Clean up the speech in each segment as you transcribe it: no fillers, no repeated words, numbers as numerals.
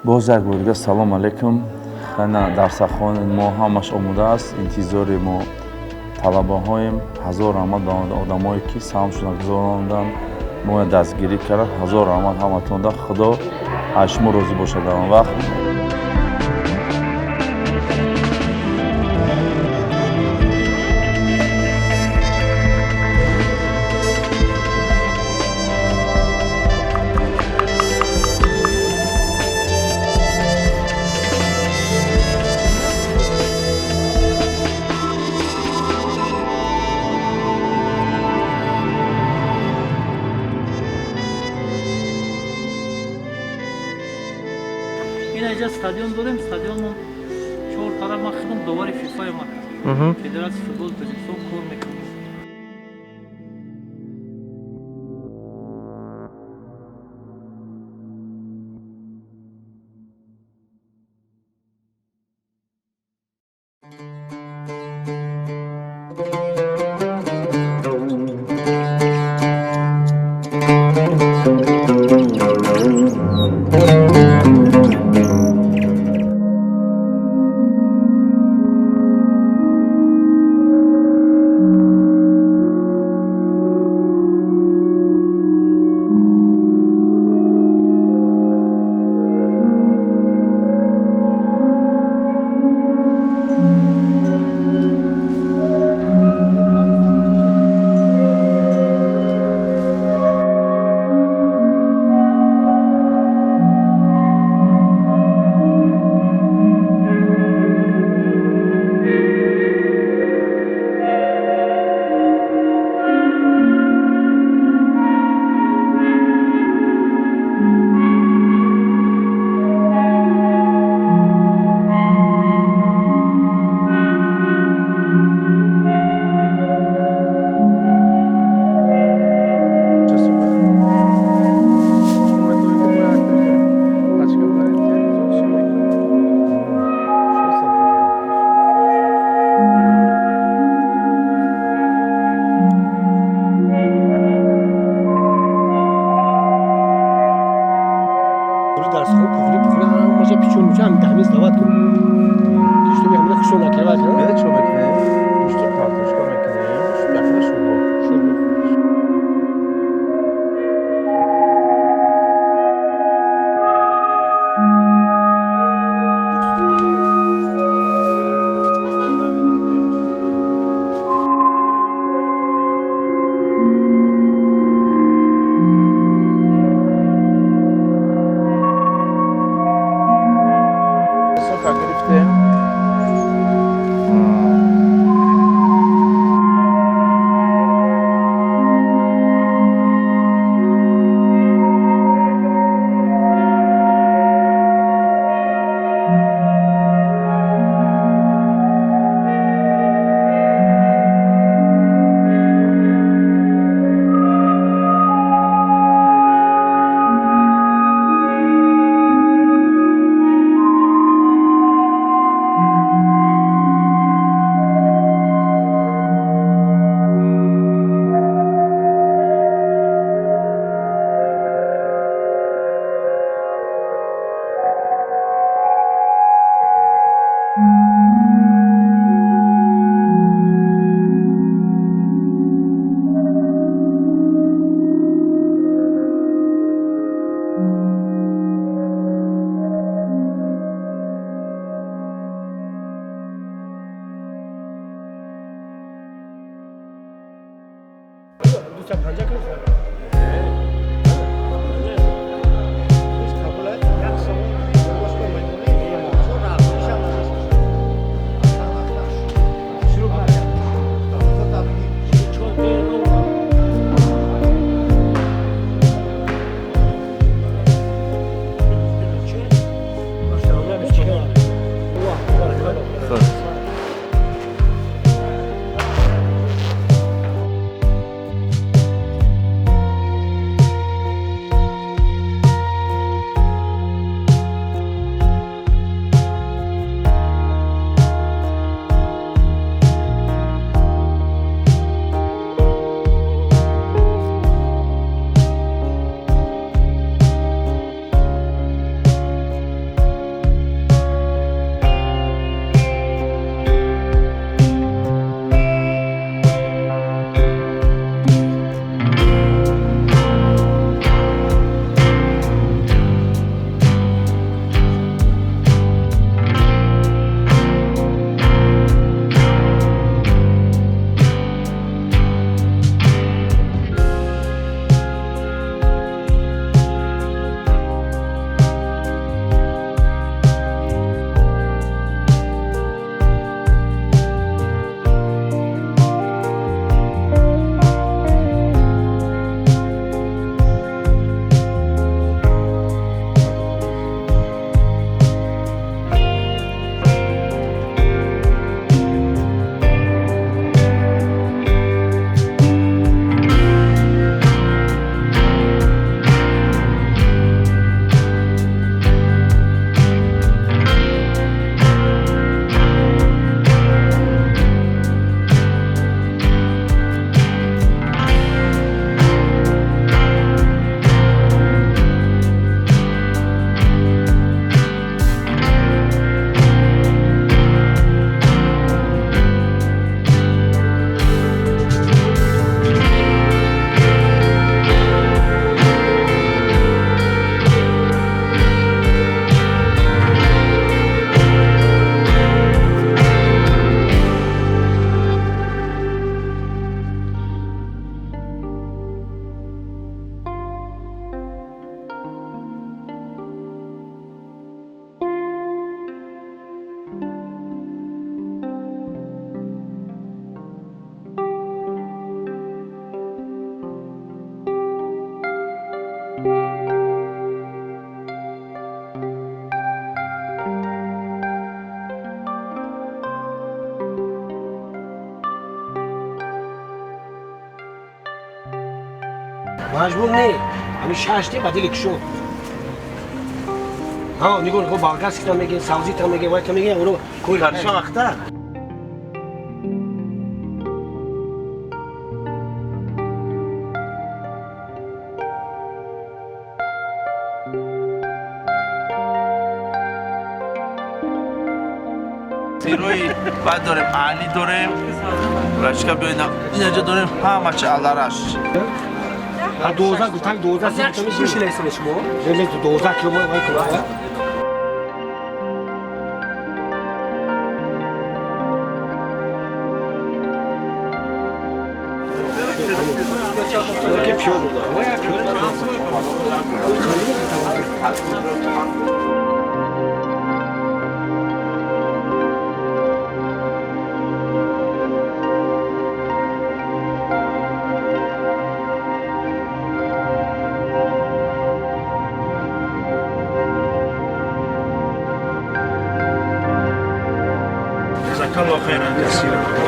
боз як бор дига салом алейкум. дарсахони мо ҳамаш омода аст. интизори мо талабаҳоем. ҳазор раҳмат ба одамое ки саҳм шуда гузаронданд, моя дастгирӣ кард. ҳазор раҳмат ҳаматонда. худо аз шумо розӣ бошад дар он вақт. стадион дорем. Стадионмон 4 тараб ман худам довари фифа ма федератсияи футболи Тоҷикистон кор мекунам. مجبور نی همین شش بعد دیگه شو ها نگاه خب بالگاس که میگه سازی تا میگه وقت میگه اونو کوی کارش وقتا روی بعد داریم علی داریم رشکه بیاییم اینجا داریم همه چه علارش ها 12 گفتم 12 سیستم میشه لیسن شما لیسن 12 کیلومتر وای کنه که پیاده وای پیاده الله خیرا کثیرا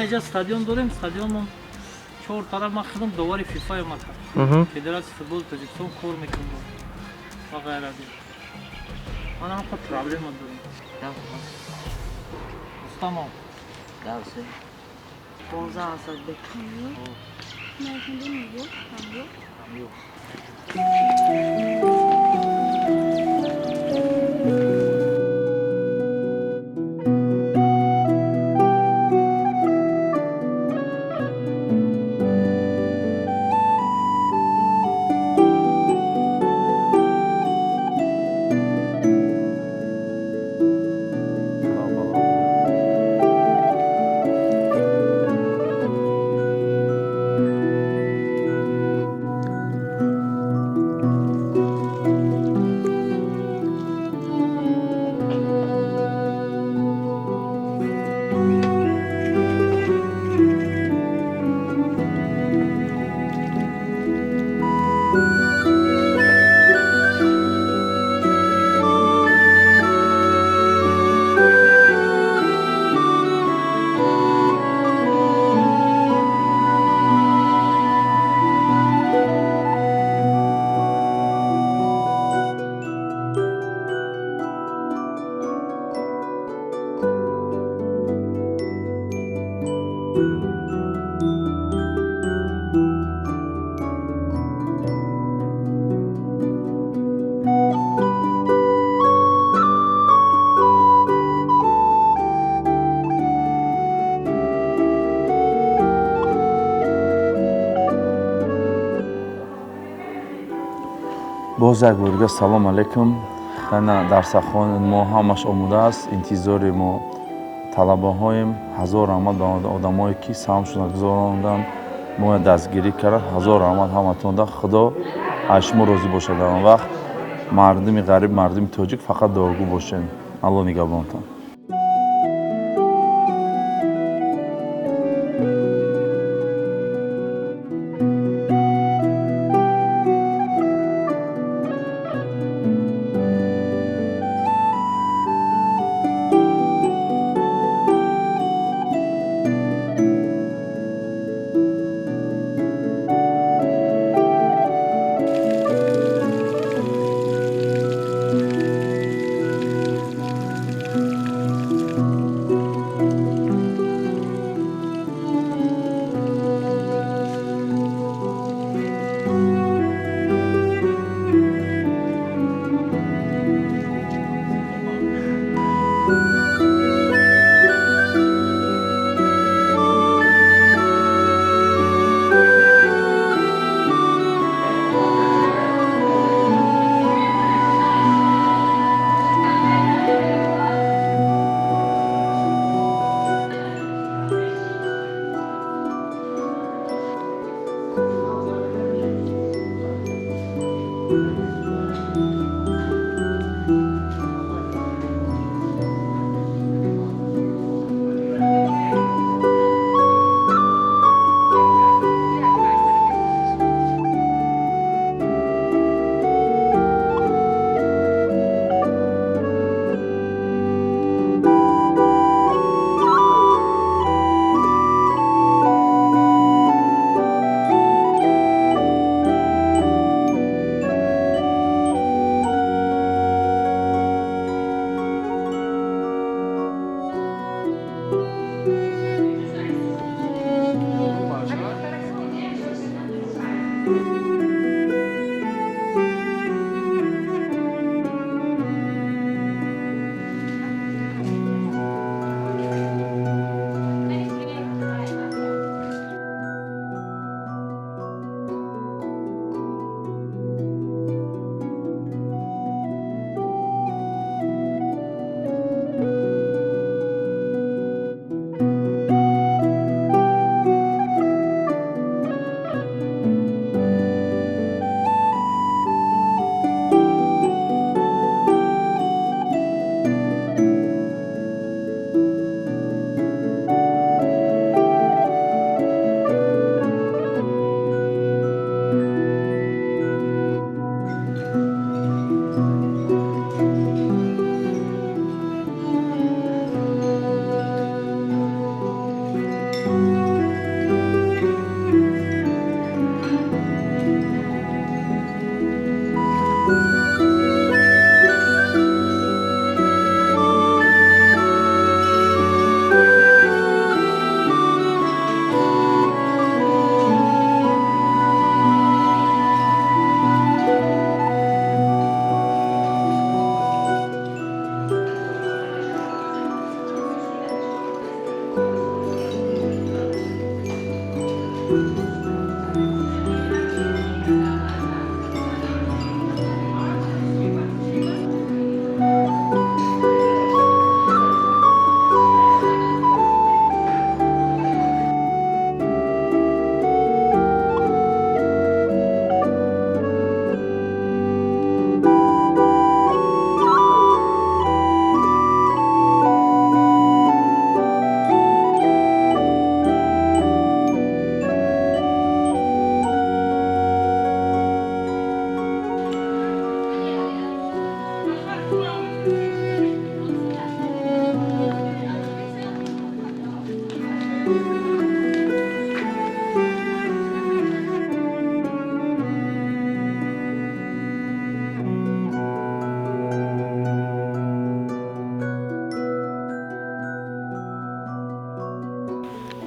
اینجا استادیوم داریم. استادیوم 4 طرف ما خدم دوار فیفا ما کرد. فدراسیون فوتبال تاجیکستان کار میکنه و غیره دیگه. من هم خود پرابلم دارم. Tamam. Dersi. 15 saat bekliyor. Nerede mi bu? Tamam. Yok. боз як бор дига салом алейкум. Хана дарсахони мо ҳамаш омода аст. Интизори мо талабаҳоем. ҳазор раҳмат ба одамое ки саҳм шуда гузаронданд. Моя дастгирӣ кард. ҳазор раҳмат ҳаматонда. Худо аз шумо розӣ бошад. Дар он вақт мардуми ғариб, мардуми тоҷик фақат дуогӯ бошед. Алло нигоҳбонтон.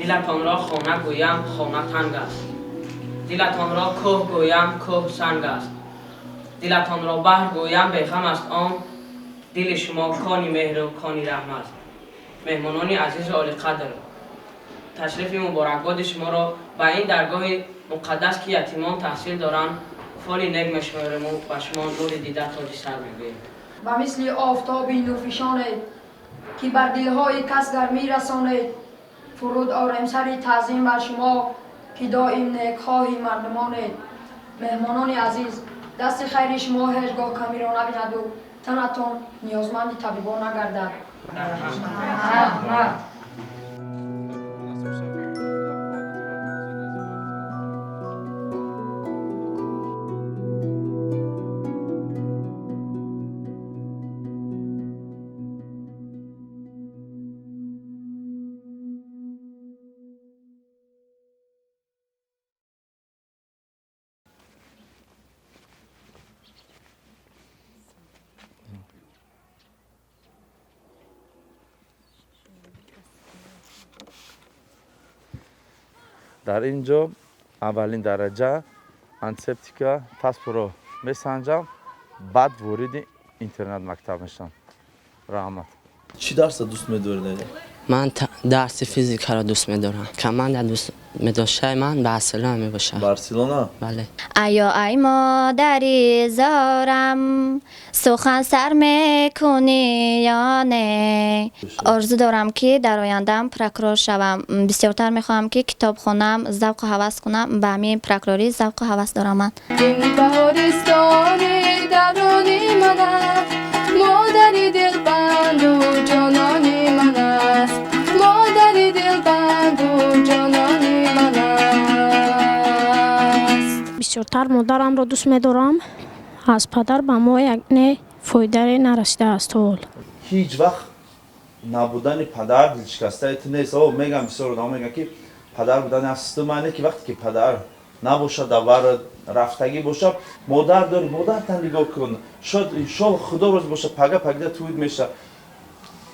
دلتان را خانه گویم خانه تنگ است دلتان را کوه گویم کوه سنگ است دلتان را بحر گویم بیخم است آن دل شما کانی مهر و کانی رحم است مهمانان عزیز و عالی قدر تشریف مبارکباد شما را به این درگاه مقدس که یتیمان تحصیل دارند فال نیک می‌شماریم و به شما نور دیده تاج سر می‌گوییم و مثل آفتابی نورفشانید که بر دلهای کس گرمی رسانید فرود آرم سر تعظیم بر شما که دائم نیکخواهی مردمانید مهمانان عزیز دست خیر شما هیچگاه کمی را نبیند و تنتان نیازمند طبیبان نگردد дар ин ҷо аввалин дараҷа антисептика паспорро месанҷам баъд вориди интернат мактаб мешавам раҳмат чӣ дарса дӯст медоред من درس فیزیک را دوست می‌دارم. کمان دوست می‌داشتم من بارسلونا می‌باشم. بارسلونا؟ بله. ای مادری زارم سخن سر میکنی یا نه؟ آرزو دارم که در آینده‌ام پروکورور شوم. بسیارتر می‌خواهم که کتاب خوانم، ذوق و هوس کنم. به همین پروکوروری ذوق و هوس دارم من. این بهارستانی درونی من است، مادری دلبند و جانانی من است، مادری دلبند و جانانی من است. بسیارتر مادرم را دوست می‌دارم. از پدر به ما یک نه فایده نرسیده است. هیچ وقت نبودن پدر دلشکسته‌ت نیست. میگم بسیار آدم میگن که پدر بودن است معنی که وقتی که پدر نباشه دوباره رفتگی باشه مادر داری مادر تا نگاه کن شاید خدا روز باشه پگه توید میشه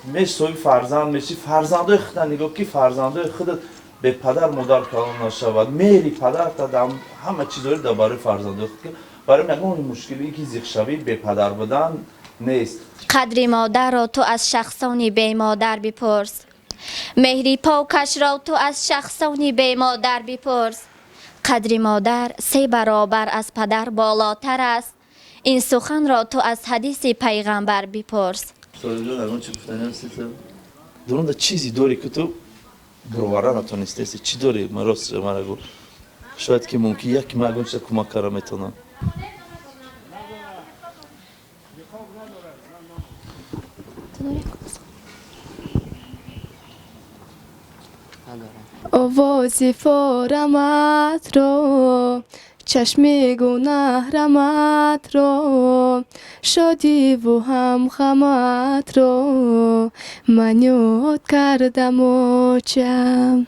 میشه فرزند میشی فرزندای خودت نگاه که فرزندای خودت به پدر مادر کلام نشود میری پدر تا همه چیز داری درباره فرزندای خودت برای نگاه مشکلی که زیغ شوی به پدر بودن نیست. قدر مادر را تو از شخصانی بی مادر بپرس. مهری پاکش را تو از شخصانی بی مادر بپرس. قدر مادر 3 برابر از پدر بالاتر است. این سخن را تو از حدیث پیغمبر بپرس. درونده چیزی داری که تو باور نتونستی چی داری راست مرا گو شاید که ممکن یک مگون چه کمک کارم میتونم آواز فارمت را چشم گناه رمت را شادی و هم خمت را من یاد کردم و چم